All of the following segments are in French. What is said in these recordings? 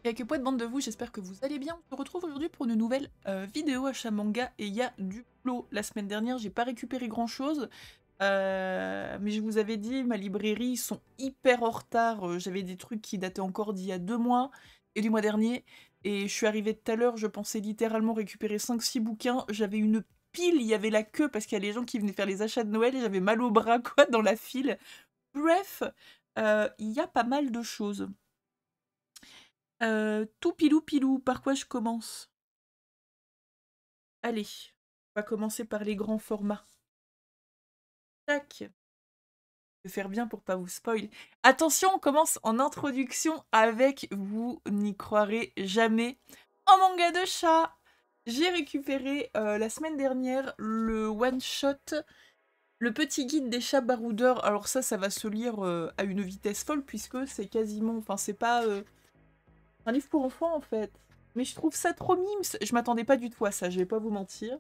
Quelques poètes, bande de vous, j'espère que vous allez bien. On se retrouve aujourd'hui pour une nouvelle vidéo achat manga et il y a du plot. La semaine dernière, j'ai pas récupéré grand chose, mais je vous avais dit, ma librairie, ils sont hyper en retard. J'avais des trucs qui dataient encore d'il y a 2 mois et du mois dernier. Et je suis arrivée tout à l'heure, je pensais littéralement récupérer 5-6 bouquins. J'avais une pile, il y avait la queue parce qu'il y a les gens qui venaient faire les achats de Noël et j'avais mal au bras quoi dans la file. Bref, il y a pas mal de choses. Tout pilou pilou, par quoi je commence? Allez, on va commencer par les grands formats. Tac. Je vais faire bien pour pas vous spoil. Attention, on commence en introduction avec, vous n'y croirez jamais, un manga de chat. J'ai récupéré la semaine dernière le one-shot, le petit guide des chats baroudeurs. Alors ça va se lire à une vitesse folle puisque c'est quasiment... Enfin, c'est pas... un livre pour enfants en fait. Mais je trouve ça trop mimes. Je m'attendais pas du tout à ça, je vais pas vous mentir.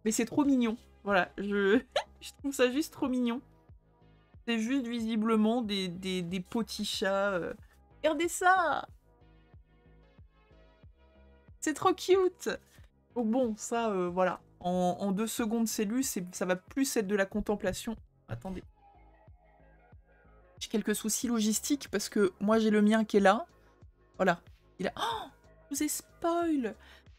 Mais c'est trop mignon. Voilà, je trouve ça juste trop mignon. C'est juste visiblement des petits chats. Regardez ça! C'est trop cute! Donc bon, ça, voilà. En 2 secondes c'est lu, ça va plus être de la contemplation. Attendez. J'ai quelques soucis logistiques parce que moi j'ai le mien qui est là. Voilà. Il a... Oh! Je vous ai spoil!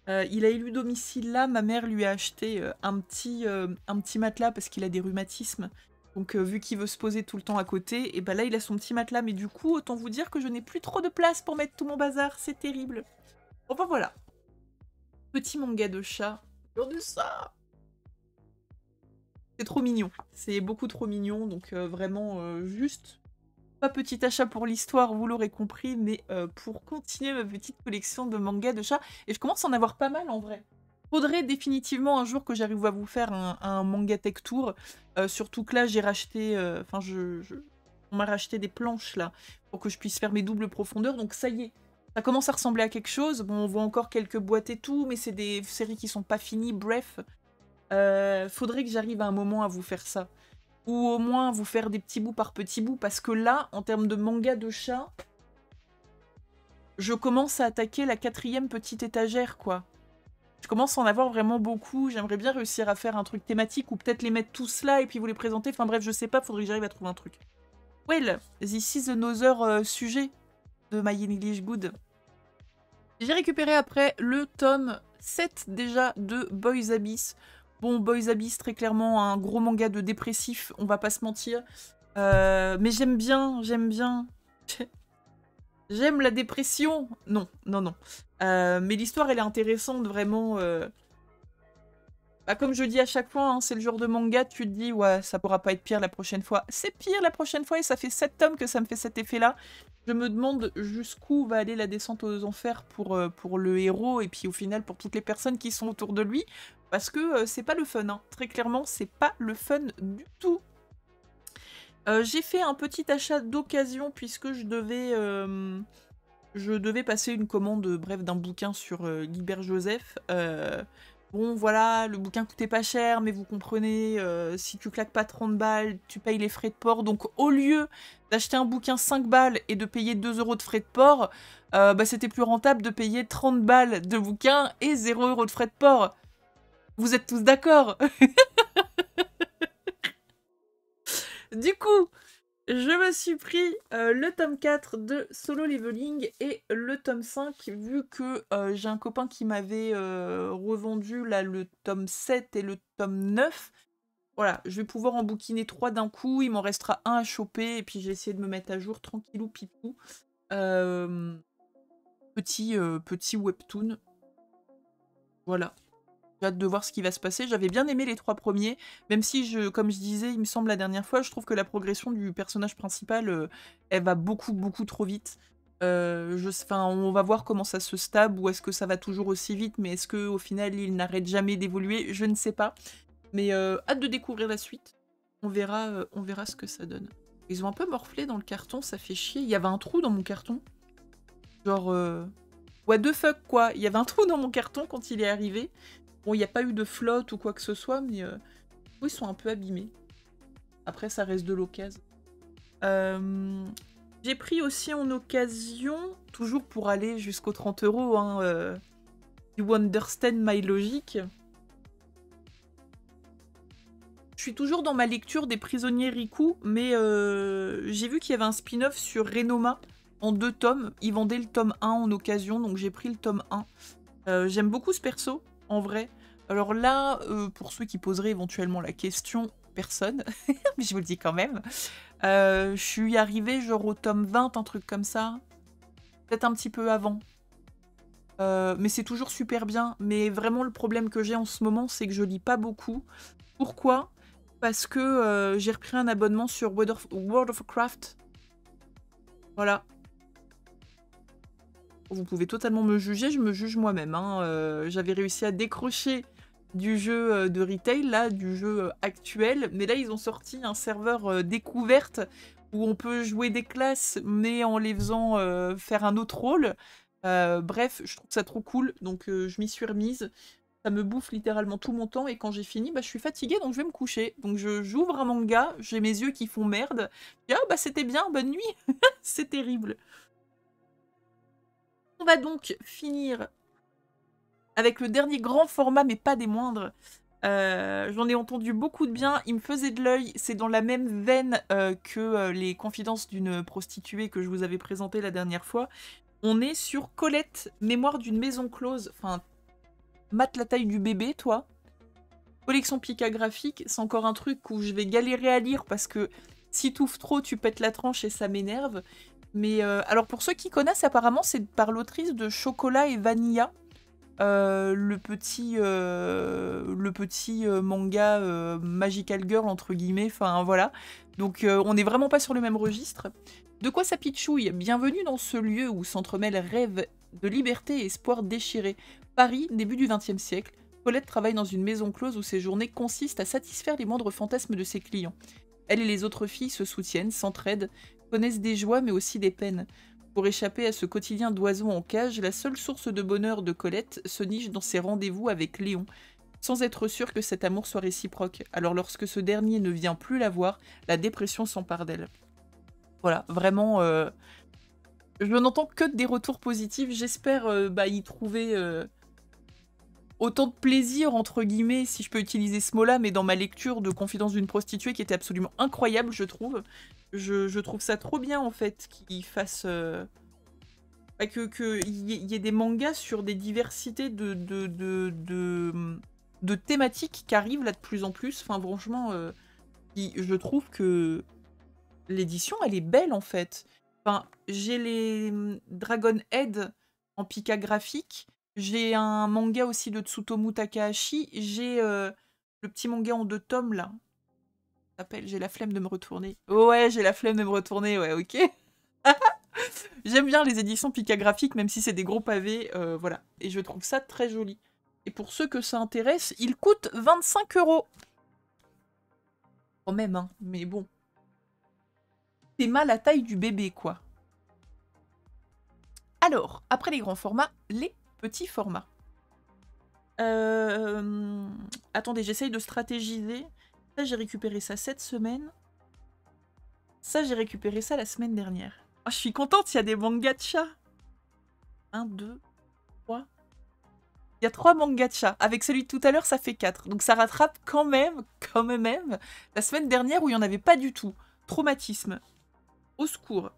Il a élu domicile là, ma mère lui a acheté un petit matelas parce qu'il a des rhumatismes. Donc vu qu'il veut se poser tout le temps à côté, et ben là il a son petit matelas, mais du coup autant vous dire que je n'ai plus trop de place pour mettre tout mon bazar, c'est terrible. Enfin voilà. Petit manga de chat. Regardez ça! C'est trop mignon, c'est beaucoup trop mignon, donc vraiment juste... Pas petit achat pour l'histoire, vous l'aurez compris, mais pour continuer ma petite collection de mangas de chats. Et je commence à en avoir pas mal en vrai. Faudrait définitivement un jour que j'arrive à vous faire un manga tech tour. Surtout que là, j'ai racheté... Enfin, on m'a racheté des planches là, pour que je puisse faire mes doubles profondeurs. Donc ça y est, ça commence à ressembler à quelque chose. Bon, on voit encore quelques boîtes et tout, mais c'est des séries qui sont pas finies. Bref, faudrait que j'arrive à un moment à vous faire ça. Ou au moins vous faire des petits bouts par petits bouts, parce que là, en termes de manga de chat, je commence à attaquer la 4e petite étagère, quoi. Je commence à en avoir vraiment beaucoup, j'aimerais bien réussir à faire un truc thématique, ou peut-être les mettre tous là et puis vous les présenter, enfin bref, je sais pas, faudrait que j'arrive à trouver un truc. Well, this is another sujet de My English Good. J'ai récupéré après le tome 7 déjà de Boys Abyss. Bon, Boys Abyss, très clairement, un gros manga de dépressif, on va pas se mentir. Mais j'aime bien. J'aime la dépression. Non, non, non. Mais l'histoire, elle est intéressante, vraiment. Bah, comme je dis à chaque fois, hein, c'est le genre de manga, tu te dis, ouais, ça pourra pas être pire la prochaine fois. C'est pire la prochaine fois, et ça fait 7 tomes que ça me fait cet effet-là. Je me demande jusqu'où va aller la descente aux enfers pour le héros, et puis au final pour toutes les personnes qui sont autour de lui. Parce que c'est pas le fun, hein. Très clairement, c'est pas le fun du tout. J'ai fait un petit achat d'occasion puisque je devais passer une commande, bref, d'un bouquin sur Guibert Joseph. Bon, voilà, le bouquin coûtait pas cher, mais vous comprenez, si tu claques pas 30 balles, tu payes les frais de port. Donc, au lieu d'acheter un bouquin 5 balles et de payer 2 € de frais de port, bah, c'était plus rentable de payer 30 balles de bouquin et 0 € de frais de port. Vous êtes tous d'accord? Du coup, je me suis pris le tome 4 de Solo Leveling et le tome 5, vu que j'ai un copain qui m'avait revendu là, le tome 7 et le tome 9. Voilà, je vais pouvoir en bouquiner 3 d'un coup, il m'en restera un à choper, et puis j'ai essayé de me mettre à jour tranquillou pipou. Petit webtoon. Voilà. J'ai hâte de voir ce qui va se passer. J'avais bien aimé les 3 premiers, même si, comme je disais, il me semble la dernière fois, je trouve que la progression du personnage principal, elle va beaucoup, beaucoup trop vite. On va voir comment ça se stable, ou est-ce que ça va toujours aussi vite, mais est-ce qu'au final, il n'arrête jamais d'évoluer? Je ne sais pas. Mais hâte de découvrir la suite. On verra ce que ça donne. Ils ont un peu morflé dans le carton, ça fait chier. Il y avait un trou dans mon carton. Genre, what the fuck, quoi. Il y avait un trou dans mon carton quand il est arrivé. Bon, il n'y a pas eu de flotte ou quoi que ce soit, mais ils sont un peu abîmés. Après, ça reste de l'occasion. J'ai pris aussi en occasion, toujours pour aller jusqu'aux 30 €, hein, You Understand My Logic. Je suis toujours dans ma lecture des prisonniers Riku, mais j'ai vu qu'il y avait un spin-off sur Renoma en 2 tomes. Ils vendaient le tome 1 en occasion, donc j'ai pris le tome 1. J'aime beaucoup ce perso, en vrai. Alors là, pour ceux qui poseraient éventuellement la question, personne, mais je vous le dis quand même. Je suis arrivée genre au tome 20, un truc comme ça. Peut-être un petit peu avant. Mais c'est toujours super bien. Mais vraiment, le problème que j'ai en ce moment, c'est que je lis pas beaucoup. Pourquoi ? Parce que j'ai repris un abonnement sur World of Warcraft. Voilà. Vous pouvez totalement me juger, je me juge moi-même. Hein. J'avais réussi à décrocher du jeu de retail, là, du jeu actuel. Mais là, ils ont sorti un serveur découverte où on peut jouer des classes, mais en les faisant faire un autre rôle. Bref, je trouve ça trop cool, donc je m'y suis remise. Ça me bouffe littéralement tout mon temps, et quand j'ai fini, bah, je suis fatiguée, donc je vais me coucher. Donc j'ouvre un manga, j'ai mes yeux qui font merde. Ah bah c'était bien, bonne nuit. C'est terrible. On va donc finir avec le dernier grand format, mais pas des moindres. J'en ai entendu beaucoup de bien, il me faisait de l'œil, c'est dans la même veine que les confidences d'une prostituée que je vous avais présentée la dernière fois. On est sur Colette, mémoire d'une maison close. Enfin, mate la taille du bébé, toi. Collection Pika graphique, c'est encore un truc où je vais galérer à lire parce que si t'ouvres trop, tu pètes la tranche et ça m'énerve. Mais alors pour ceux qui connaissent, apparemment, c'est par l'autrice de Chocolat et Vanilla. Le petit manga Magical Girl, entre guillemets, enfin voilà. Donc on n'est vraiment pas sur le même registre. De quoi ça pitchouille? Bienvenue dans ce lieu où s'entremêlent rêves de liberté et espoir déchirés. Paris, début du XXe siècle. Colette travaille dans une maison close où ses journées consistent à satisfaire les moindres fantasmes de ses clients. Elle et les autres filles se soutiennent, s'entraident, connaissent des joies mais aussi des peines. Pour échapper à ce quotidien d'oiseau en cage, la seule source de bonheur de Colette se niche dans ses rendez-vous avec Léon, sans être sûre que cet amour soit réciproque. Alors lorsque ce dernier ne vient plus la voir, la dépression s'empare d'elle. Voilà, vraiment, je n'entends que des retours positifs. J'espère y trouver autant de plaisir, entre guillemets, si je peux utiliser ce mot-là, mais dans ma lecture de Confidence d'une prostituée, qui était absolument incroyable, je trouve. Je trouve ça trop bien, en fait, qu'ils fassent... qu'il y ait des mangas sur des diversités de thématiques qui arrivent là de plus en plus. Enfin, franchement, je trouve que l'édition, elle est belle, en fait. Enfin, j'ai les Dragon Head en Pika graphique. J'ai un manga aussi de Tsutomu Takahashi. J'ai le petit manga en 2 tomes, là. J'ai la flemme de me retourner. Ouais, j'ai la flemme de me retourner, ouais, ok. J'aime bien les éditions Pika graphiques, même si c'est des gros pavés, voilà. Et je trouve ça très joli. Et pour ceux que ça intéresse, il coûte 25 €. Quand même, hein, mais bon. C'est mal la taille du bébé, quoi. Alors, après les grands formats, les petits formats. Attendez, j'essaye de stratégiser. Ça, j'ai récupéré ça cette semaine. Ça, j'ai récupéré ça la semaine dernière. Oh, je suis contente, il y a des mangas de chat. 1, 2, 3. Il y a 3 mangas de chat. Avec celui de tout à l'heure, ça fait 4. Donc ça rattrape quand même, la semaine dernière où il n'y en avait pas du tout. Traumatisme. Au secours.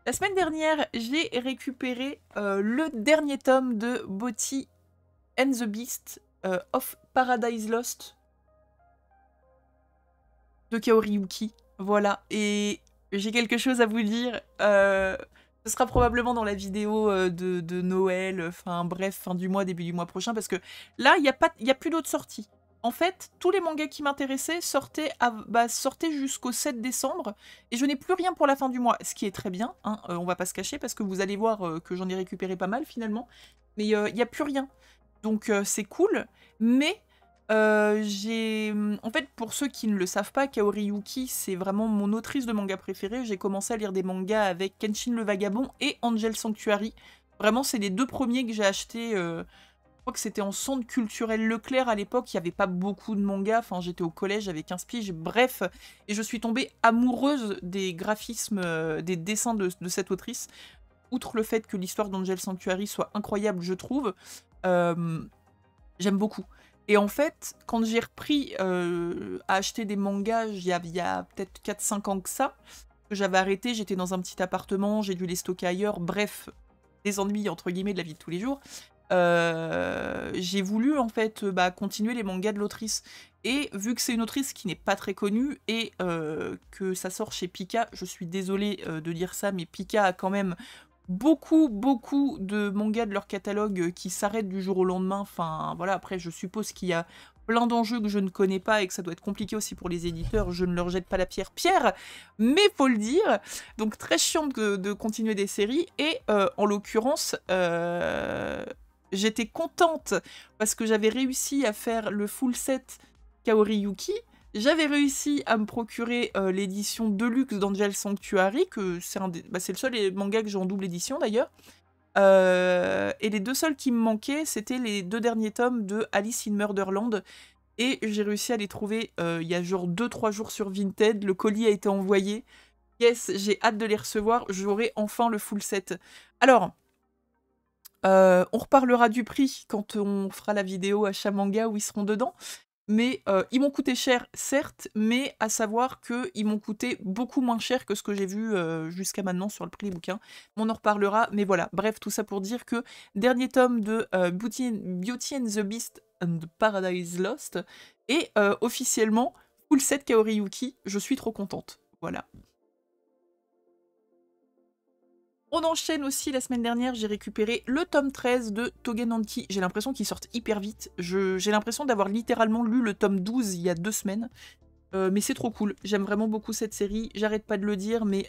La semaine dernière, j'ai récupéré le dernier tome de Beauty and the Beast of Paradise Lost de Kaori Yuki. Voilà. Et j'ai quelque chose à vous dire. Ce sera probablement dans la vidéo de Noël, enfin bref, fin du mois, début du mois prochain, parce que là, il n'y a plus d'autres sorties. En fait, tous les mangas qui m'intéressaient sortaient jusqu'au 7 décembre, et je n'ai plus rien pour la fin du mois, ce qui est très bien, hein, on va pas se cacher, parce que vous allez voir que j'en ai récupéré pas mal finalement, mais il n'y a plus rien. Donc c'est cool, mais en fait, pour ceux qui ne le savent pas, Kaori Yuki, c'est vraiment mon autrice de manga préférée. J'ai commencé à lire des mangas avec Kenshin le Vagabond et Angel Sanctuary. Vraiment, c'est les 2 premiers que j'ai achetés crois que c'était en centre culturel Leclerc à l'époque, il n'y avait pas beaucoup de mangas, enfin j'étais au collège, j'avais 15 piges, bref, et je suis tombée amoureuse des graphismes, des dessins de cette autrice, outre le fait que l'histoire d'Angel Sanctuary soit incroyable, je trouve, j'aime beaucoup. Et en fait, quand j'ai repris à acheter des mangas, il y a peut-être 4-5 ans que ça, que j'avais arrêté, j'étais dans un petit appartement, j'ai dû les stocker ailleurs, bref, des ennuis entre guillemets de la vie de tous les jours. J'ai voulu en fait continuer les mangas de l'autrice. Et vu que c'est une autrice qui n'est pas très connue et que ça sort chez Pika, je suis désolée de dire ça, mais Pika a quand même beaucoup de mangas de leur catalogue qui s'arrêtent du jour au lendemain. Enfin voilà, après je suppose qu'il y a plein d'enjeux que je ne connais pas et que ça doit être compliqué aussi pour les éditeurs, je ne leur jette pas la pierre, mais faut le dire. Donc très chiant de continuer des séries, et en l'occurrence, j'étais contente parce que j'avais réussi à faire le full set Kaori Yuki. J'avais réussi à me procurer l'édition Deluxe d'Angel Sanctuary, que c'est c'est le seul manga que j'ai en double édition d'ailleurs. Et les deux seuls qui me manquaient, c'était les 2 derniers tomes de Alice in Murderland. Et j'ai réussi à les trouver il y a genre 2-3 jours sur Vinted. Le colis a été envoyé. Yes, j'ai hâte de les recevoir. J'aurai enfin le full set. Alors, on reparlera du prix quand on fera la vidéo achat manga où ils seront dedans. Mais ils m'ont coûté cher, certes, mais à savoir qu'ils m'ont coûté beaucoup moins cher que ce que j'ai vu jusqu'à maintenant sur le prix des bouquins. On en reparlera, mais voilà. Bref, tout ça pour dire que dernier tome de Beauty and the Beast and Paradise Lost, et officiellement, full set Kaori Yuki, je suis trop contente. Voilà. On enchaîne aussi, la semaine dernière, j'ai récupéré le tome 13 de Togenanki. J'ai l'impression qu'ils sortent hyper vite. J'ai l'impression d'avoir littéralement lu le tome 12 il y a 2 semaines. Mais c'est trop cool. J'aime vraiment beaucoup cette série. J'arrête pas de le dire, mais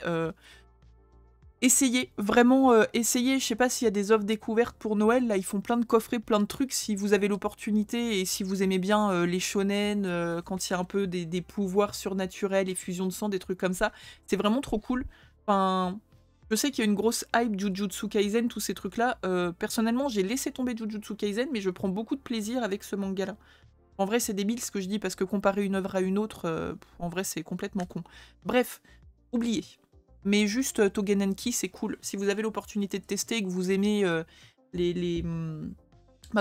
essayez. Vraiment, essayez. Je sais pas s'il y a des offres découvertes pour Noël. Là, ils font plein de coffrets, plein de trucs. Si vous avez l'opportunité et si vous aimez bien les shonen, quand il y a un peu des pouvoirs surnaturels et fusion de sang, des trucs comme ça, c'est vraiment trop cool. Enfin... Je sais qu'il y a une grosse hype Jujutsu Kaisen, tous ces trucs-là. Personnellement, j'ai laissé tomber Jujutsu Kaisen, mais je prends beaucoup de plaisir avec ce manga-là. En vrai, c'est débile ce que je dis, parce que comparer une œuvre à une autre, en vrai, c'est complètement con. Bref, oubliez. Mais juste Togenanki, c'est cool. Si vous avez l'opportunité de tester et que vous aimez comme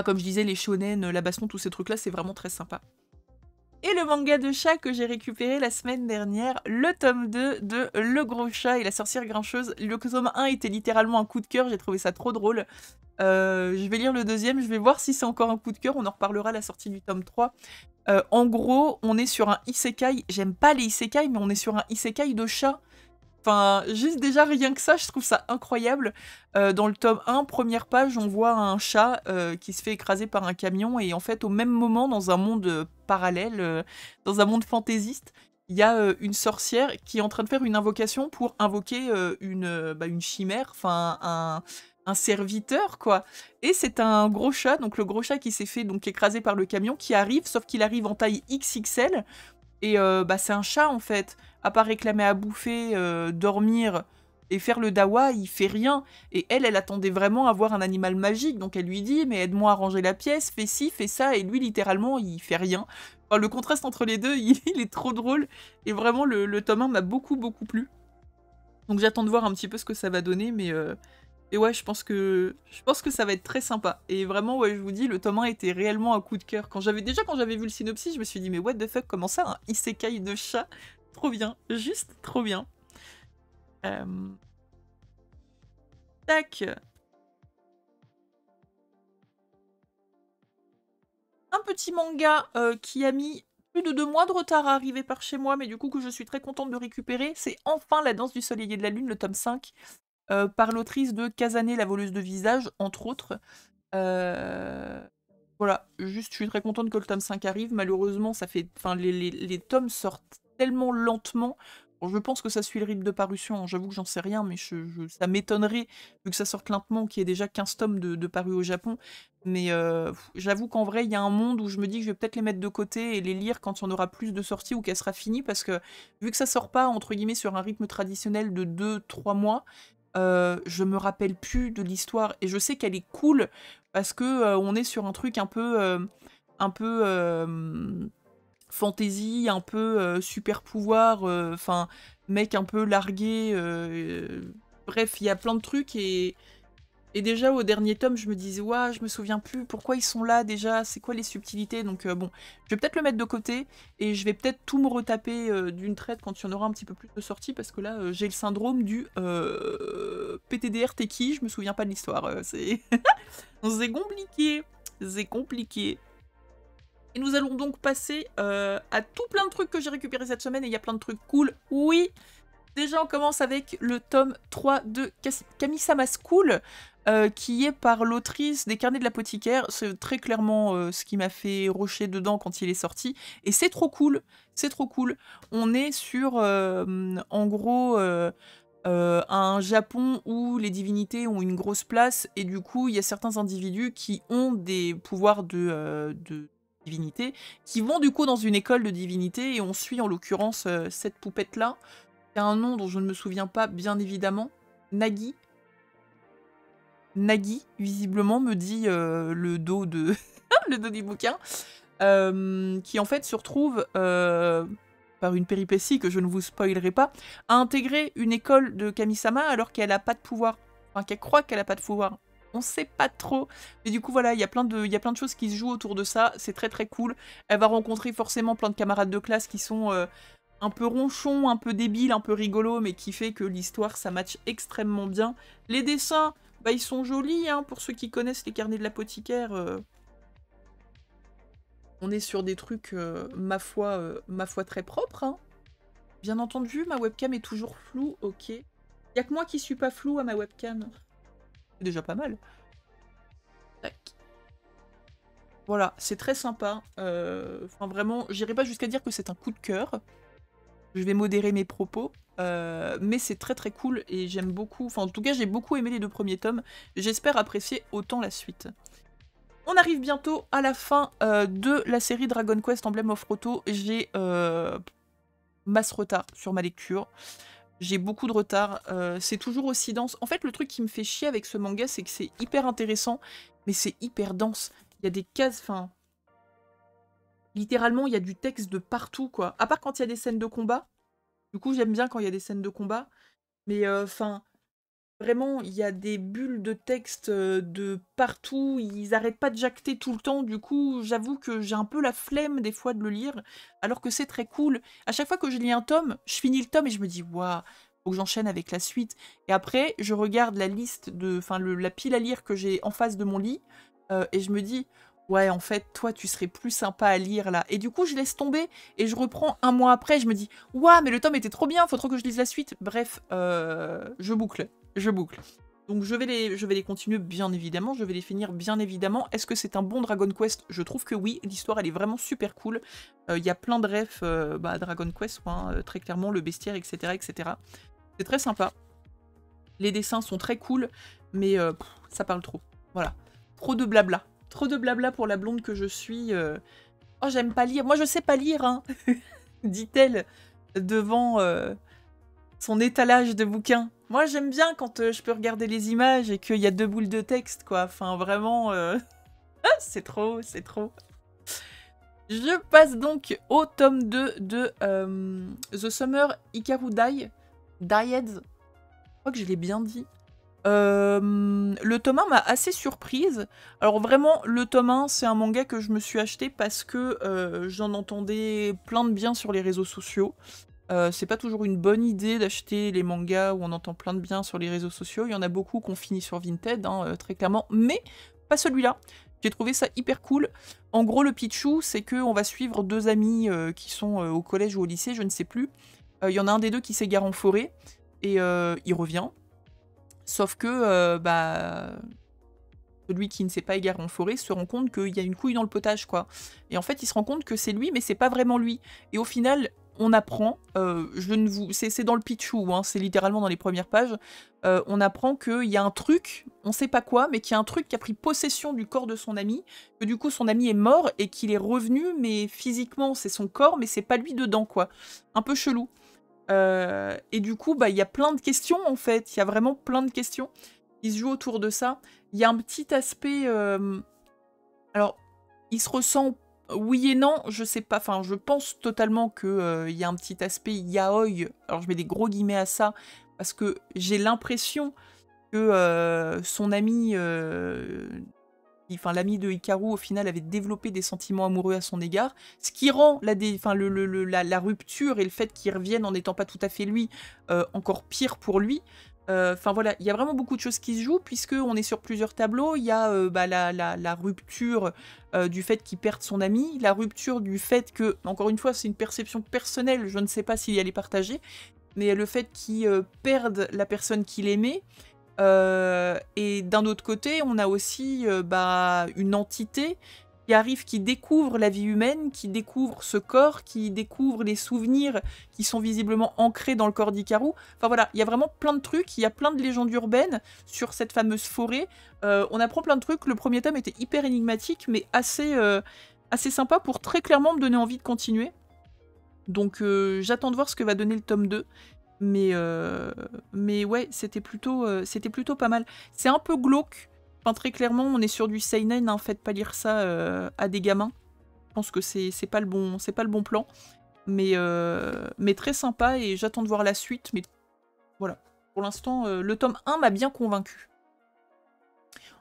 je disais, les shonen, la baston, tous ces trucs-là, c'est vraiment très sympa. Et le manga de chat que j'ai récupéré la semaine dernière, le tome 2 de Le Gros Chat et la Sorcière Grincheuse. Le tome 1 était littéralement un coup de cœur, j'ai trouvé ça trop drôle. Je vais lire le deuxième, je vais voir si c'est encore un coup de cœur, on en reparlera à la sortie du tome 3. En gros, on est sur un isekai, j'aime pas les isekai, mais on est sur un isekai de chat. Enfin, juste déjà rien que ça, je trouve ça incroyable. Dans le tome 1, première page, on voit un chat qui se fait écraser par un camion, et en fait, au même moment, dans un monde parallèle, dans un monde fantaisiste, il y a une sorcière qui est en train de faire une invocation pour invoquer une chimère, enfin un serviteur, quoi. Et c'est un gros chat, donc le gros chat qui s'est fait donc écraser par le camion, qui arrive, sauf qu'il arrive en taille XXL. Et c'est un chat en fait. À part réclamer à bouffer, dormir et faire le dawa, il fait rien. Et elle attendait vraiment à voir un animal magique. Donc elle lui dit, mais aide-moi à ranger la pièce, fais ci, fais ça. Et lui, littéralement, il fait rien. Enfin, le contraste entre les deux, il est trop drôle. Et vraiment, le tome 1 m'a beaucoup plu. Donc j'attends de voir un petit peu ce que ça va donner. Mais et ouais, je pense que ça va être très sympa. Et vraiment, ouais, je vous dis, le tome 1 était réellement un coup de cœur. Quand j'avais vu le synopsis, je me suis dit, mais what the fuck, comment ça, un isekai de chat? Trop bien, juste trop bien. Tac. Un petit manga qui a mis plus de 2 mois de retard à arriver par chez moi, mais du coup que je suis très contente de récupérer. C'est enfin La Danse du Soleil et de la Lune, le tome 5. Par l'autrice de Kazane, la voleuse de visage, entre autres. Voilà, juste je suis très contente que le tome 5 arrive. Malheureusement, ça fait, enfin, les tomes sortent tellement lentement. Bon, je pense que ça suit le rythme de parution, hein. J'avoue que j'en sais rien, mais ça m'étonnerait, vu que ça sorte lentement, qu'il y ait déjà 15 tomes de parus au Japon. Mais j'avoue qu'en vrai, il y a un monde où je me dis que je vais peut-être les mettre de côté et les lire quand il y en aura plus de sorties ou qu'elle sera finie, parce que vu que ça sort pas, entre guillemets, sur un rythme traditionnel de 2-3 mois, je me rappelle plus de l'histoire, et je sais qu'elle est cool parce que on est sur un truc un peu fantasy, un peu super pouvoir, enfin mec un peu largué, bref, il y a plein de trucs et déjà au dernier tome je me disais ouah, je me souviens plus pourquoi ils sont là déjà, c'est quoi les subtilités, donc bon, je vais peut-être le mettre de côté et je vais peut-être tout me retaper d'une traite quand il y en aura un petit peu plus de sorties parce que là j'ai le syndrome du PTDR t'es qui, je me souviens pas de l'histoire, c'est c'est compliqué, c'est compliqué. Et nous allons donc passer à tout plein de trucs que j'ai récupérés cette semaine, et il y a plein de trucs cool. Oui, déjà on commence avec le tome 3 de Kami-sama School, qui est par l'autrice des Carnets de l'apothicaire. C'est très clairement ce qui m'a fait rusher dedans quand il est sorti. Et c'est trop cool, c'est trop cool. On est sur, en gros... un Japon où les divinités ont une grosse place, et du coup il y a certains individus qui ont des pouvoirs de divinité, qui vont du coup dans une école de divinité, et on suit en l'occurrence cette poupette-là, qui a un nom dont je ne me souviens pas bien évidemment, Nagi. Nagi, visiblement, me dit le dos de le dos du bouquin, qui en fait se retrouve, par une péripétie que je ne vous spoilerai pas, à intégrer une école de Kami-sama alors qu'elle n'a pas de pouvoir, enfin qu'elle croit qu'elle n'a pas de pouvoir. On sait pas trop, mais du coup voilà, il y a plein de choses qui se jouent autour de ça, c'est très très cool. Elle va rencontrer forcément plein de camarades de classe qui sont un peu ronchons, un peu débiles, un peu rigolos, mais qui fait que l'histoire ça match extrêmement bien. Les dessins, bah ils sont jolis, hein, pour ceux qui connaissent les Carnets de l'apothicaire. On est sur des trucs, ma foi très propres, hein. Bien entendu, ma webcam est toujours floue, ok. Y'a que moi qui suis pas flou à ma webcam. C'est déjà pas mal. Tac. Voilà, c'est très sympa. Enfin, vraiment, j'irai pas jusqu'à dire que c'est un coup de cœur. Je vais modérer mes propos. Mais c'est très très cool et j'aime beaucoup. Enfin, en tout cas, j'ai beaucoup aimé les 2 premiers tomes. J'espère apprécier autant la suite. On arrive bientôt à la fin de la série Dragon Quest Emblem of Roto. J'ai masse retard sur ma lecture. J'ai beaucoup de retard, c'est toujours aussi dense. En fait, le truc qui me fait chier avec ce manga, c'est que c'est hyper intéressant, mais c'est hyper dense. Il y a des cases, enfin... Littéralement, il y a du texte de partout, quoi. À part quand il y a des scènes de combat. Du coup, j'aime bien quand il y a des scènes de combat. Mais, enfin... Vraiment, il y a des bulles de texte de partout, ils arrêtent pas de jacter tout le temps, du coup, j'avoue que j'ai un peu la flemme des fois de le lire, alors que c'est très cool. À chaque fois que je lis un tome, je finis le tome et je me dis, waouh, faut que j'enchaîne avec la suite. Et après, je regarde la liste de, enfin, la pile à lire que j'ai en face de mon lit, et je me dis, ouais, en fait, toi, tu serais plus sympa à lire là. Et du coup, je laisse tomber et je reprends un mois après, je me dis, waouh, mais le tome était trop bien, faut trop que je lise la suite. Bref, je boucle. Je boucle. Donc je vais les continuer bien évidemment, je vais les finir bien évidemment. Est-ce que c'est un bon Dragon Quest? Je trouve que oui, l'histoire elle est vraiment super cool. Il y a plein de refs Dragon Quest, très clairement, le bestiaire, etc. etc. C'est très sympa. Les dessins sont très cool, mais ça parle trop. Voilà. Trop de blabla. Trop de blabla pour la blonde que je suis. Oh, j'aime pas lire. Moi je sais pas lire, hein, dit-elle devant son étalage de bouquins. Moi, j'aime bien quand je peux regarder les images et qu'il y a 2 boules de texte, quoi. Enfin, vraiment, c'est trop, c'est trop. Je passe donc au tome 2 de The Summer Hikaru Died. Je crois que je l'ai bien dit. Le tome 1 m'a assez surprise. Alors vraiment, le tome 1, c'est un manga que je me suis acheté parce que j'en entendais plein de bien sur les réseaux sociaux. C'est pas toujours une bonne idée d'acheter les mangas où on entend plein de bien sur les réseaux sociaux. Il y en a beaucoup qu'on finit sur Vinted, hein, très clairement, mais pas celui-là. J'ai trouvé ça hyper cool. En gros, le pitchou, c'est qu'on va suivre 2 amis qui sont au collège ou au lycée, je ne sais plus. Il y en a un des 2 qui s'égare en forêt, et il revient. Sauf que, celui qui ne s'est pas égaré en forêt se rend compte qu'il y a une couille dans le potage, quoi. Et en fait, il se rend compte que c'est lui, mais c'est pas vraiment lui. Et au final... on apprend, c'est dans le pitchou, hein, c'est littéralement dans les premières pages, on apprend qu'il y a un truc, on sait pas quoi, mais qu'il y a un truc qui a pris possession du corps de son ami, que du coup son ami est mort et qu'il est revenu, mais physiquement c'est son corps, mais c'est pas lui dedans, quoi. Un peu chelou. Et du coup, il y a plein de questions en fait, il y a vraiment plein de questions. qui se joue autour de ça. Il y a un petit aspect... alors, il se ressent oui et non, je sais pas. Enfin, je pense totalement qu'il y a un petit aspect yaoi. Alors, je mets des gros guillemets à ça, parce que j'ai l'impression que son ami... Enfin, l'ami de Hikaru, au final, avait développé des sentiments amoureux à son égard, ce qui rend la rupture et le fait qu'il revienne en n'étant pas tout à fait lui encore pire pour lui. Enfin voilà, il y a vraiment beaucoup de choses qui se jouent, puisqu'on est sur plusieurs tableaux. Il y a la rupture du fait qu'il perde son ami, la rupture du fait que, encore une fois, c'est une perception personnelle, je ne sais pas s'il y allait partager, mais le fait qu'il perde la personne qu'il aimait. Et d'un autre côté, on a aussi une entité qui arrive, qui découvre la vie humaine, qui découvre ce corps, qui découvre les souvenirs qui sont visiblement ancrés dans le corps d'Hikaru. Enfin voilà, il y a vraiment plein de trucs, il y a plein de légendes urbaines sur cette fameuse forêt. On apprend plein de trucs. Le premier tome était hyper énigmatique, mais assez sympa pour très clairement me donner envie de continuer. Donc j'attends de voir ce que va donner le tome 2. Mais ouais, c'était plutôt pas mal. C'est un peu glauque. Enfin, très clairement, on est sur du seinen, hein. Faites pas lire ça à des gamins. Je pense que c'est pas le bon plan. Mais très sympa, et j'attends de voir la suite. Mais voilà. Pour l'instant, le tome 1 m'a bien convaincu.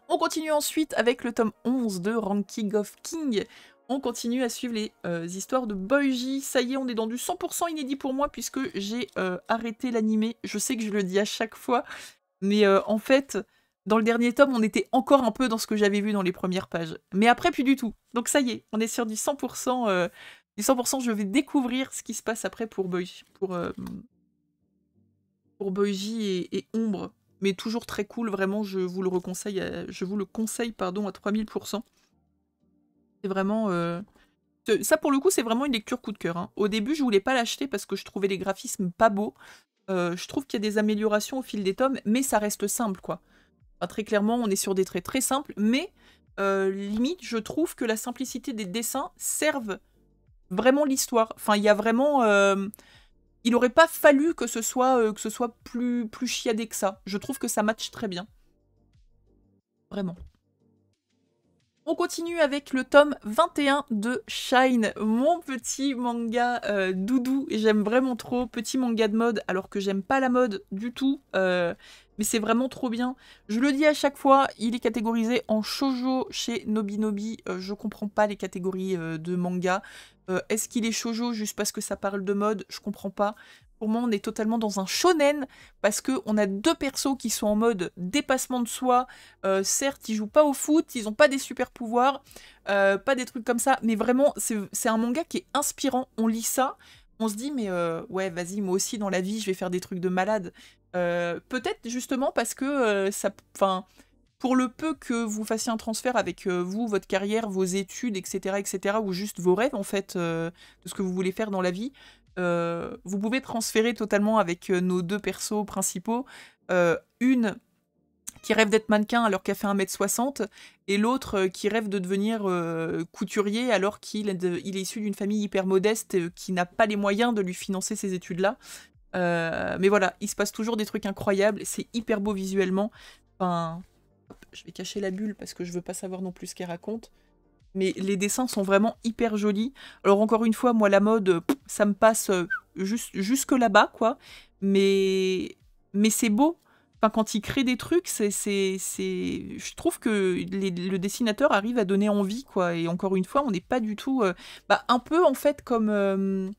On continue ensuite avec le tome 11 de Ranking of King. On continue à suivre les histoires de Boyji. Ça y est, on est dans du 100% inédit pour moi, puisque j'ai arrêté l'animé. Je sais que je le dis à chaque fois, mais en fait, dans le dernier tome, on était encore un peu dans ce que j'avais vu dans les premières pages. Mais après, plus du tout. Donc ça y est, on est sur du 100%. Du 100%, je vais découvrir ce qui se passe après pour Boyji. Pour Boyji et Ombre. Mais toujours très cool, vraiment, je vous le conseille à 3000%. C'est vraiment... Ça, pour le coup, c'est vraiment une lecture coup de cœur, hein. Au début, je voulais pas l'acheter parce que je trouvais les graphismes pas beaux. Je trouve qu'il y a des améliorations au fil des tomes, mais ça reste simple, quoi. Enfin, très clairement, on est sur des traits très simples, mais limite, je trouve que la simplicité des dessins servent vraiment l'histoire. Enfin, il y a vraiment... il aurait pas fallu que ce soit plus chiadé que ça. Je trouve que ça matche très bien. Vraiment. On continue avec le tome 21 de Shine, mon petit manga doudou. J'aime vraiment trop, petit manga de mode, alors que j'aime pas la mode du tout. Mais c'est vraiment trop bien. Je le dis à chaque fois, il est catégorisé en shoujo chez Nobinobi. Je comprends pas les catégories de manga. Est-ce qu'il est shoujo juste parce que ça parle de mode? Je comprends pas. Pour moi, on est totalement dans un shonen, parce qu'on a deux persos qui sont en mode dépassement de soi. Certes, ils jouent pas au foot, ils ont pas des super pouvoirs, pas des trucs comme ça, mais vraiment, c'est un manga qui est inspirant. On lit ça, on se dit, mais ouais, vas-y, moi aussi, dans la vie, je vais faire des trucs de malade. Peut-être justement parce que enfin, pour le peu que vous fassiez un transfert avec vous, votre carrière, vos études, etc., ou juste vos rêves, en fait, de ce que vous voulez faire dans la vie, vous pouvez transférer totalement avec nos deux persos principaux. Une qui rêve d'être mannequin alors qu'elle fait 1m60, et l'autre qui rêve de devenir couturier alors qu'il est issu d'une famille hyper modeste qui n'a pas les moyens de lui financer ces études-là. Mais voilà, il se passe toujours des trucs incroyables, c'est hyper beau visuellement. Enfin, hop, je vais cacher la bulle parce que je veux pas savoir non plus ce qu'elle raconte. Mais les dessins sont vraiment hyper jolis. Alors encore une fois, moi la mode, ça me passe jusque là-bas, quoi. Mais c'est beau. Enfin, quand il crée des trucs, je trouve que le dessinateur arrive à donner envie, quoi. Et encore une fois, on n'est pas du tout... un peu, en fait, comme...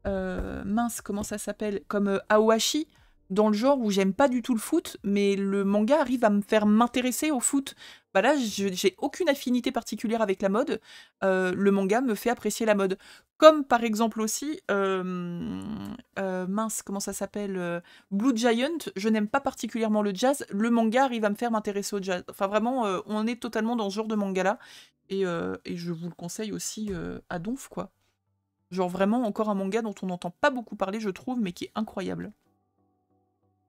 mince, comment ça s'appelle? Comme Aohashi, dans le genre où j'aime pas du tout le foot, mais le manga arrive à me faire m'intéresser au foot. Bah là, j'ai aucune affinité particulière avec la mode. Le manga me fait apprécier la mode. Comme par exemple aussi, mince, comment ça s'appelle? Blue Giant, je n'aime pas particulièrement le jazz. Le manga arrive à me faire m'intéresser au jazz. Enfin vraiment, on est totalement dans ce genre de manga-là. Et je vous le conseille aussi à donf, quoi. Genre vraiment encore un manga dont on n'entend pas beaucoup parler, je trouve, mais qui est incroyable.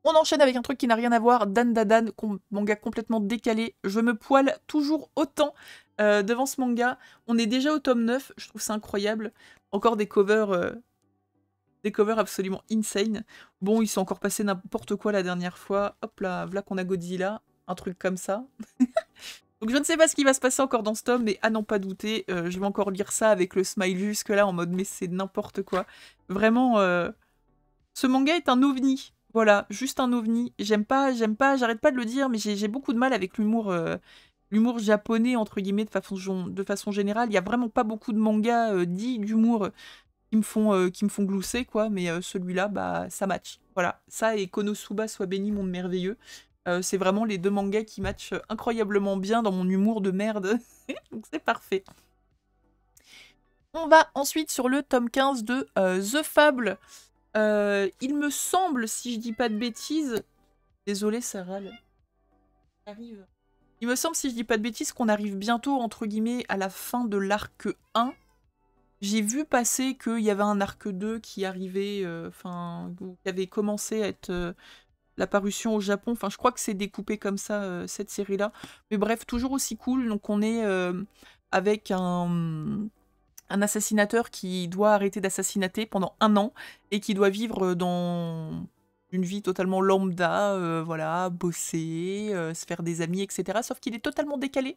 On enchaîne avec un truc qui n'a rien à voir, Dan Dadan, manga complètement décalé. Je me poile toujours autant devant ce manga. On est déjà au tome 9, je trouve ça incroyable. Encore des covers absolument insane. Bon, il s'est encore passé n'importe quoi la dernière fois. Hop là, voilà qu'on a Godzilla. un truc comme ça. Donc je ne sais pas ce qui va se passer encore dans ce tome, mais à n'en pas douter, je vais encore lire ça avec le smile jusque-là, en mode mais c'est n'importe quoi. Vraiment, ce manga est un ovni. Voilà, juste un ovni. J'aime pas, j'arrête pas de le dire, mais j'ai beaucoup de mal avec l'humour japonais, entre guillemets, de façon générale. Il y a vraiment pas beaucoup de mangas dits d'humour qui me font glousser, quoi, mais celui-là, bah, ça match. Voilà, ça et Konosuba, soit béni, monde merveilleux. C'est vraiment les deux mangas qui matchent incroyablement bien dans mon humour de merde. Donc c'est parfait. On va ensuite sur le tome 15 de The Fable. Il me semble, si je dis pas de bêtises... Désolée, ça râle. Arrive. Il me semble, si je dis pas de bêtises, qu'on arrive bientôt, entre guillemets, à la fin de l'arc 1. J'ai vu passer qu'il y avait un arc 2 qui arrivait, qui avait commencé à être... la parution au Japon, enfin je crois que c'est découpé comme ça, cette série-là. Mais bref, toujours aussi cool. Donc on est avec un assassinateur qui doit arrêter d'assassinater pendant 1 an et qui doit vivre dans une vie totalement lambda, voilà, bosser, se faire des amis, etc. Sauf qu'il est totalement décalé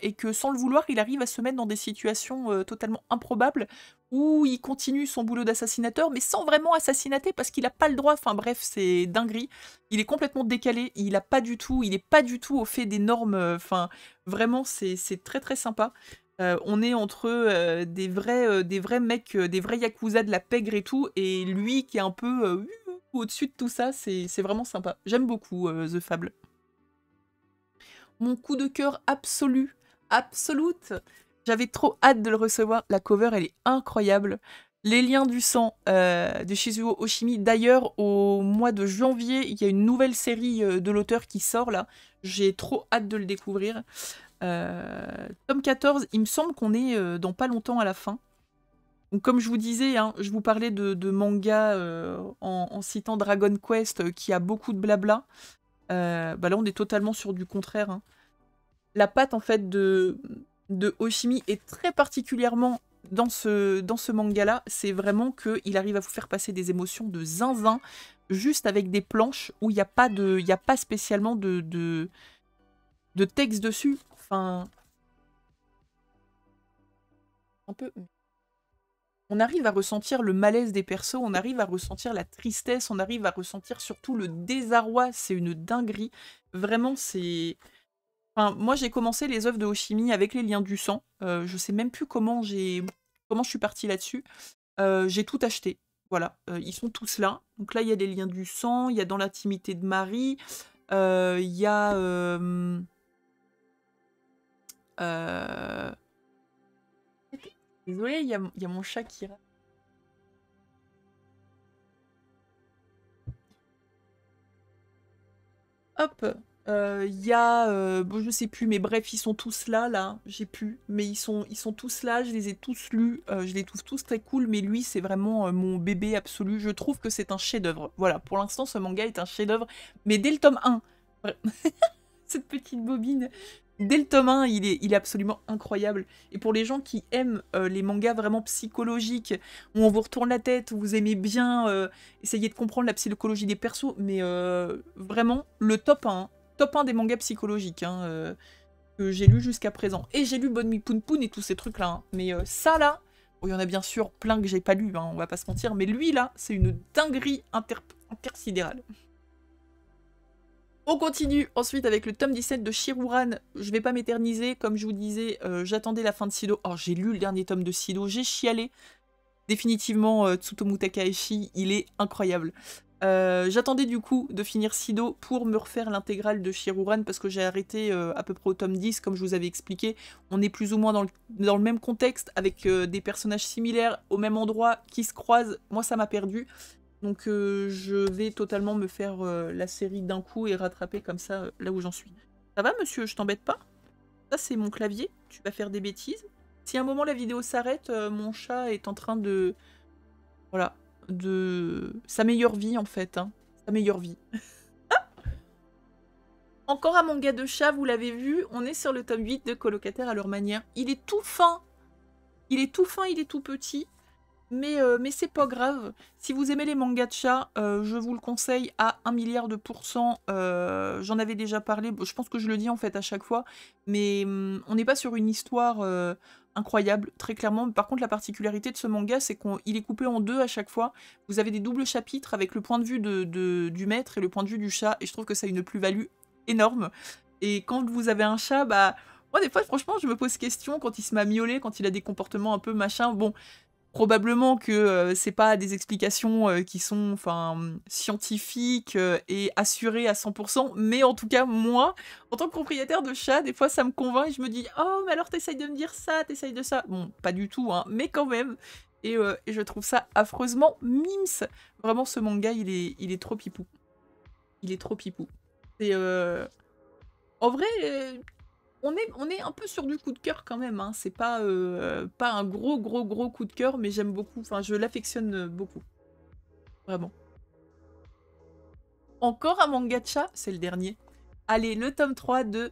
et que sans le vouloir, il arrive à se mettre dans des situations totalement improbables où il continue son boulot d'assassinateur, mais sans vraiment assassinater parce qu'il n'a pas le droit. Enfin bref, c'est dinguerie. Il est complètement décalé, il n'est pas du tout au fait des normes. Enfin, vraiment, c'est très très sympa. On est entre des vrais mecs, des vrais yakuza de la pègre et tout, et lui qui est un peu au-dessus de tout ça, c'est vraiment sympa. J'aime beaucoup The Fable. Mon coup de cœur absolu, absolute. J'avais trop hâte de le recevoir. La cover, elle est incroyable. Les liens du sang de Shizuo Oshimi. D'ailleurs, au mois de janvier, il y a une nouvelle série de l'auteur qui sort là. J'ai trop hâte de le découvrir. Tome 14, il me semble qu'on est dans pas longtemps à la fin. Donc, comme je vous disais, hein, je vous parlais de manga en citant Dragon Quest qui a beaucoup de blabla. Bah là, on est totalement sur du contraire. Hein. La patte en fait de Oshimi est très particulièrement dans ce manga-là. C'est vraiment qu'il arrive à vous faire passer des émotions de zinzin juste avec des planches où il n'y a pas spécialement de texte dessus. Enfin, un peu. On arrive à ressentir le malaise des persos, on arrive à ressentir la tristesse, on arrive à ressentir surtout le désarroi. C'est une dinguerie. Vraiment, c'est... Enfin, moi, j'ai commencé les œuvres de Oshimi avec les liens du sang. Je sais même plus comment je suis partie là-dessus. J'ai tout acheté. Voilà, ils sont tous là. Donc là, il y a les liens du sang, il y a Dans l'intimité de Marie, il y a... Désolée, il y a mon chat qui... Hop, il y a... bon, je sais plus, mais bref, ils sont tous là, j'ai plus. Mais ils sont tous là, je les ai tous lus, je les trouve tous très cool, mais lui, c'est vraiment mon bébé absolu. Je trouve que c'est un chef-d'œuvre. Voilà, pour l'instant, ce manga est un chef-d'œuvre, mais dès le tome 1... Cette petite bobine... Dès le tome 1, il est absolument incroyable. Et pour les gens qui aiment les mangas vraiment psychologiques, où on vous retourne la tête, où vous aimez bien essayer de comprendre la psychologie des persos, mais vraiment, le top 1 des mangas psychologiques que j'ai lu jusqu'à présent. Et j'ai lu Bonne Mi Poun Poun et tous ces trucs-là. Hein. Mais ça, là, bon, il y en a bien sûr plein que j'ai pas lu, on va pas se mentir, mais lui, là, c'est une dinguerie intersidérale. On continue ensuite avec le tome 17 de Shiruran. Je vais pas m'éterniser, comme je vous disais, j'attendais la fin de Sido. Oh, j'ai lu le dernier tome de Sido, j'ai chialé. Définitivement, Tsutomu Takahashi, il est incroyable. J'attendais du coup de finir Sido pour me refaire l'intégrale de Shiruran parce que j'ai arrêté à peu près au tome 10, comme je vous avais expliqué. On est plus ou moins dans le même contexte, avec des personnages similaires au même endroit qui se croisent. Moi, ça m'a perdu. Donc je vais totalement me faire la série d'un coup et rattraper comme ça là où j'en suis. Ça va monsieur, je t'embête pas? Ça c'est mon clavier, tu vas faire des bêtises. Si à un moment la vidéo s'arrête, mon chat est en train de... Voilà, de... Sa meilleure vie en fait, hein. Sa meilleure vie. Encore un manga de chat, vous l'avez vu, on est sur le tome 8 de Colocataire à leur manière. Il est tout fin. Il est tout fin, il est tout petit. Mais c'est pas grave. Si vous aimez les mangas de chat, je vous le conseille à 1 milliard de pourcents. J'en avais déjà parlé, je pense que je le dis en fait à chaque fois, mais on n'est pas sur une histoire incroyable, très clairement. Par contre, la particularité de ce manga, c'est qu'il est coupé en deux à chaque fois. Vous avez des doubles chapitres avec le point de vue du maître et le point de vue du chat, et je trouve que ça a une plus-value énorme. Et quand vous avez un chat, bah... Moi, des fois, franchement, je me pose question quand il se met à miauler, quand il a des comportements un peu machin. Bon, probablement que c'est pas des explications qui sont scientifiques et assurées à 100%, mais en tout cas, moi, en tant que propriétaire de chat, des fois ça me convainc et je me dis « Oh, mais alors t'essayes de me dire ça, t'essayes de ça !» Bon, pas du tout, hein, mais quand même. Et je trouve ça affreusement mims. Vraiment, ce manga, il est trop pipou. Il est trop pipou. C'est... En vrai... On est un peu sur du coup de cœur quand même, hein. C'est pas un gros coup de cœur, mais j'aime beaucoup, enfin je l'affectionne beaucoup. Vraiment. Encore un manga de chat, c'est le dernier. Allez, le tome 3 de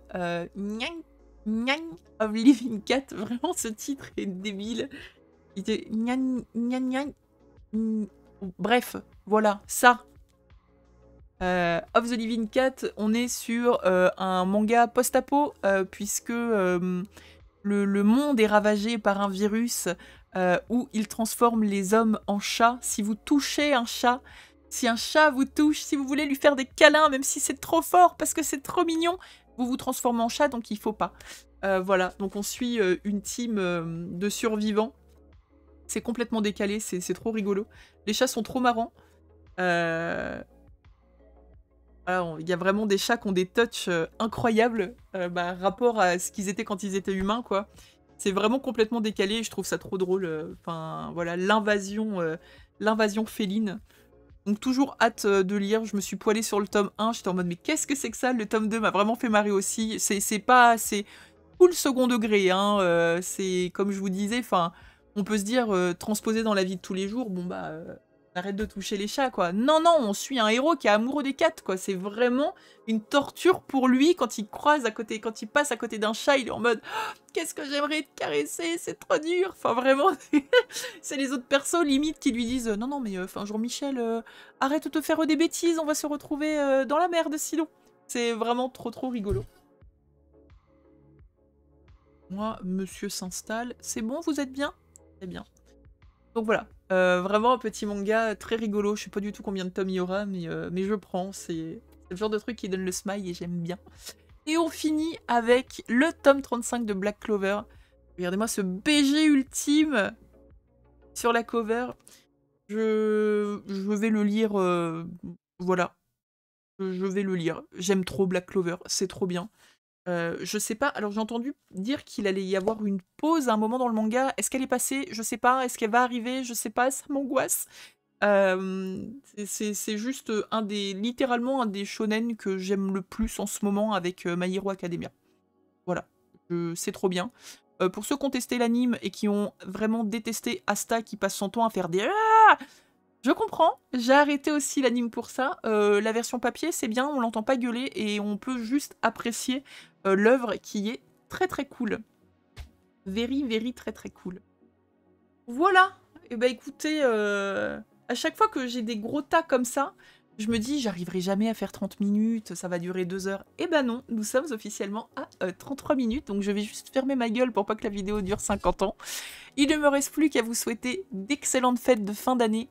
Nyang Nyang of Living Cat. Vraiment, ce titre est débile. Il était Nyang Nyang Nyang. Bref, voilà, ça. Of the Living Cat, on est sur un manga post-apo, puisque le monde est ravagé par un virus où il transforme les hommes en chats. Si vous touchez un chat, si un chat vous touche, si vous voulez lui faire des câlins, même si c'est trop fort parce que c'est trop mignon, vous vous transformez en chat, donc il faut pas. Voilà, donc on suit une team de survivants. C'est complètement décalé, c'est trop rigolo. Les chats sont trop marrants. Voilà, il y a vraiment des chats qui ont des touchs incroyables, rapport à ce qu'ils étaient quand ils étaient humains, quoi. C'est vraiment complètement décalé et je trouve ça trop drôle. Enfin, voilà, l'invasion féline. Donc toujours hâte de lire. Je me suis poilée sur le tome 1, j'étais en mode mais qu'est-ce que c'est que ça? Le tome 2 m'a vraiment fait marrer aussi. C'est full second degré, hein. C'est comme je vous disais, enfin, on peut se dire transposé dans la vie de tous les jours, bon bah... arrête de toucher les chats, quoi. Non, non, on suit un héros qui est amoureux des cats, quoi. C'est vraiment une torture pour lui quand il croise à côté, quand il passe à côté d'un chat, il est en mode oh, qu'est-ce que j'aimerais te caresser, c'est trop dur. Enfin, vraiment, c'est les autres persos, limite, qui lui disent non, non, mais enfin, Jean-Michel, arrête de te faire des bêtises, on va se retrouver dans la merde sinon. C'est vraiment trop rigolo. Moi, monsieur s'installe. C'est bon, vous êtes bien? Très bien. Donc voilà, vraiment un petit manga très rigolo. Je sais pas du tout combien de tomes il y aura, mais je prends. C'est le genre de truc qui donne le smile et j'aime bien. Et on finit avec le tome 35 de Black Clover. Regardez-moi ce BG ultime sur la cover. Je vais le lire, voilà. Je vais le lire. J'aime trop Black Clover, c'est trop bien. Je sais pas, alors j'ai entendu dire qu'il allait y avoir une pause à un moment dans le manga. Est-ce qu'elle est passée? Je sais pas. Est-ce qu'elle va arriver? Je sais pas, ça m'angoisse. C'est juste littéralement un des shonen que j'aime le plus en ce moment avec My Hero Academia. Voilà, c'est trop bien. Pour ceux qui ont testé l'anime et qui ont vraiment détesté Asta qui passe son temps à faire des ah, je comprends, j'ai arrêté aussi l'anime pour ça. La version papier, c'est bien, on l'entend pas gueuler et on peut juste apprécier l'œuvre qui est très cool. Very très cool. Voilà, et bah écoutez, à chaque fois que j'ai des gros tas comme ça, je me dis j'arriverai jamais à faire 30 minutes, ça va durer 2 heures. Et bah non, nous sommes officiellement à 33 minutes, donc je vais juste fermer ma gueule pour pas que la vidéo dure 50 ans. Il ne me reste plus qu'à vous souhaiter d'excellentes fêtes de fin d'année.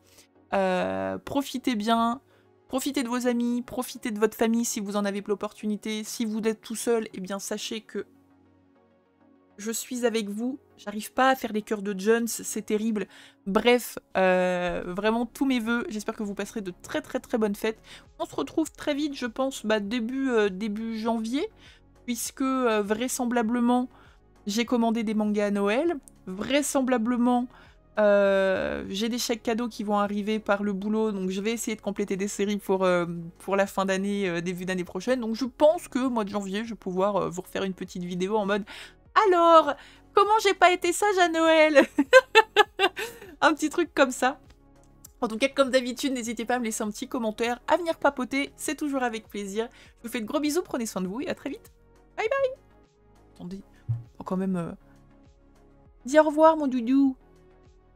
Profitez bien, profitez de vos amis, profitez de votre famille si vous en avez l'opportunité. Si vous êtes tout seul, eh bien sachez que je suis avec vous. J'arrive pas à faire les cœurs de Jones, c'est terrible. Bref, vraiment tous mes vœux. J'espère que vous passerez de très bonnes fêtes. On se retrouve très vite, je pense, début janvier, puisque vraisemblablement j'ai commandé des mangas à Noël. Vraisemblablement j'ai des chèques cadeaux qui vont arriver par le boulot, donc je vais essayer de compléter des séries pour la fin d'année, début d'année prochaine. Donc je pense que mois de janvier, je vais pouvoir vous refaire une petite vidéo en mode « Alors, comment j'ai pas été sage à Noël ?» Un petit truc comme ça. En tout cas, comme d'habitude, n'hésitez pas à me laisser un petit commentaire, à venir papoter, c'est toujours avec plaisir. Je vous fais de gros bisous, prenez soin de vous et à très vite. Bye bye. Attendez, faut quand même dire au revoir mon doudou.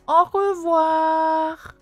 Au revoir.